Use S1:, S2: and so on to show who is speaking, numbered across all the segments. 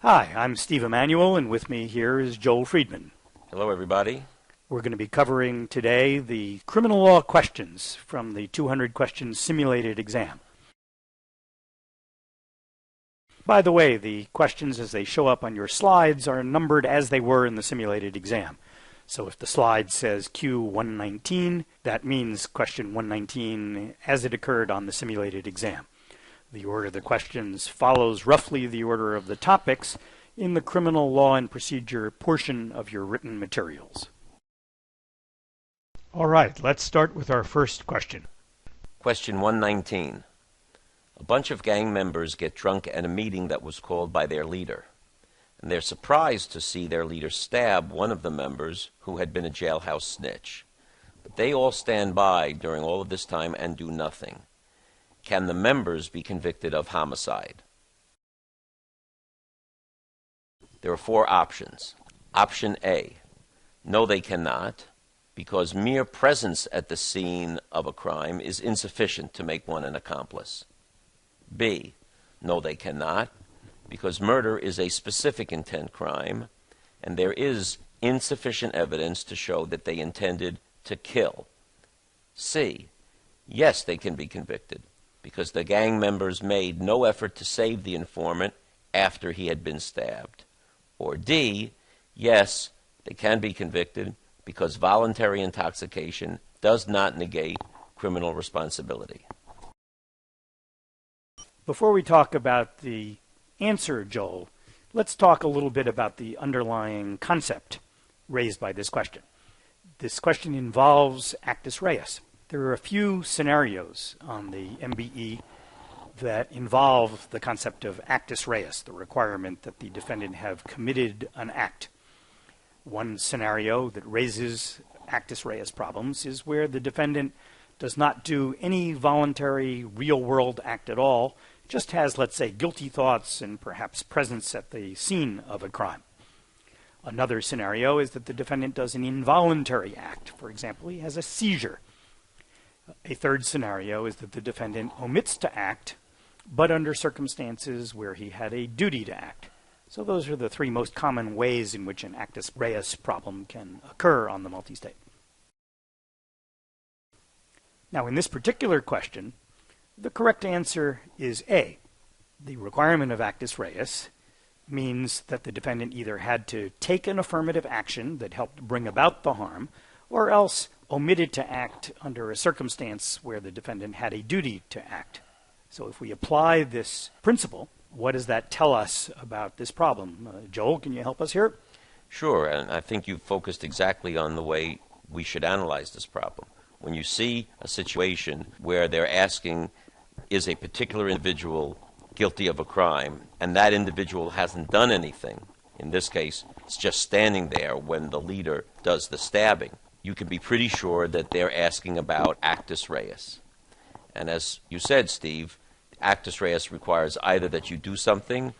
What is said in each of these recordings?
S1: Hi, I'm Steve Emanuel, and with me here is Joel Friedman.
S2: Hello, everybody.
S1: We're going to be covering today the criminal law questions from the 200 questions simulated exam. By the way, the questions as they show up on your slides are numbered as they were in the simulated exam. So if the slide says Q119, that means question 119 as it occurred on the simulated exam. The order of the questions follows roughly the order of the topics in the criminal law and procedure portion of your written materials. All right, let's start with our first question.
S2: Question 119. A bunch of gang members get drunk at a meeting that was called by their leader, and they're surprised to see their leader stab one of the members who had been a jailhouse snitch. But they all stand by during all of this time and do nothing. Can the members be convicted of homicide? There are four options. Option A, no, they cannot, because mere presence at the scene of a crime is insufficient to make one an accomplice. B, no, they cannot, because murder is a specific intent crime, and there is insufficient evidence to show that they intended to kill. C, yes, they can be convicted, because the gang members made no effort to save the informant after he had been stabbed. Or D, yes, they can be convicted, because voluntary intoxication does not negate criminal responsibility.
S1: Before we talk about the answer, Joel, let's talk a little bit about the underlying concept raised by this question. This question involves actus reus. There are a few scenarios on the MBE that involve the concept of actus reus, the requirement that the defendant have committed an act. One scenario that raises actus reus problems is where the defendant does not do any voluntary real-world act at all, just has, let's say, guilty thoughts and perhaps presence at the scene of a crime. Another scenario is that the defendant does an involuntary act. For example, he has a seizure. A third scenario is that the defendant omits to act, but under circumstances where he had a duty to act. So those are the three most common ways in which an actus reus problem can occur on the multistate. Now, in this particular question, the correct answer is A. The requirement of actus reus means that the defendant either had to take an affirmative action that helped bring about the harm, or else omitted to act under a circumstance where the defendant had a duty to act. So if we apply this principle, what does that tell us about this problem? Joel, can you help us here?
S2: Sure, and I think you've focused exactly on the way we should analyze this problem. When you see a situation where they're asking, is a particular individual guilty of a crime, and that individual hasn't done anything, in this case, it's just standing there when the leader does the stabbing, you can be pretty sure that they're asking about actus reus. And as you said, Steve, actus reus requires either that you do something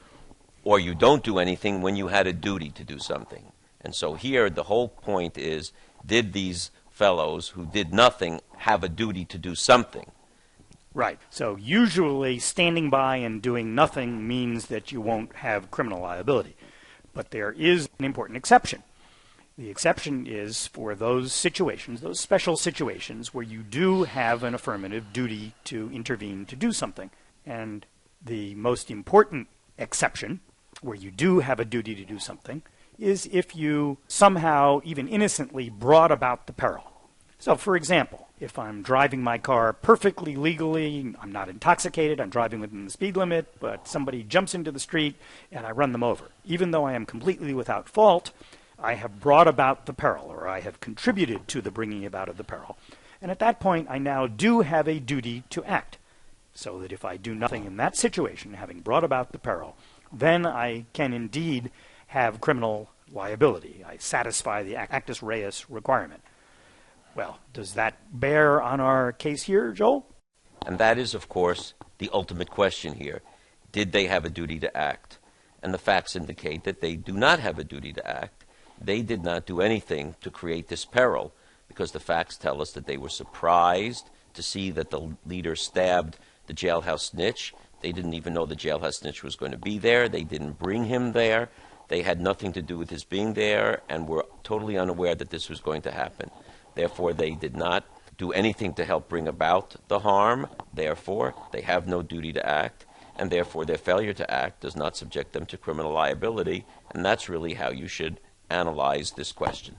S2: or you don't do anything when you had a duty to do something. And so here the whole point is, did these fellows who did nothing have a duty to do something?
S1: Right. So usually standing by and doing nothing means that you won't have criminal liability. But there is an important exception. The exception is for those situations, those special situations where you do have an affirmative duty to intervene to do something. And the most important exception, where you do have a duty to do something, is if you somehow, even innocently, brought about the peril. So, for example, if I'm driving my car perfectly legally, I'm not intoxicated, I'm driving within the speed limit, but somebody jumps into the street and I run them over. Even though I am completely without fault, I have brought about the peril, or I have contributed to the bringing about of the peril. And at that point, I now do have a duty to act. So that if I do nothing in that situation, having brought about the peril, then I can indeed have criminal liability. I satisfy the actus reus requirement. Well, does that bear on our case here, Joel?
S2: And that is, of course, the ultimate question here. Did they have a duty to act? And the facts indicate that they do not have a duty to act. They did not do anything to create this peril, because the facts tell us that they were surprised to see that the leader stabbed the jailhouse snitch. They didn't even know the jailhouse snitch was going to be there. They didn't bring him there. They had nothing to do with his being there and were totally unaware that this was going to happen. Therefore, they did not do anything to help bring about the harm. Therefore, they have no duty to act, and therefore their failure to act does not subject them to criminal liability, and that's really how you should analyze this question.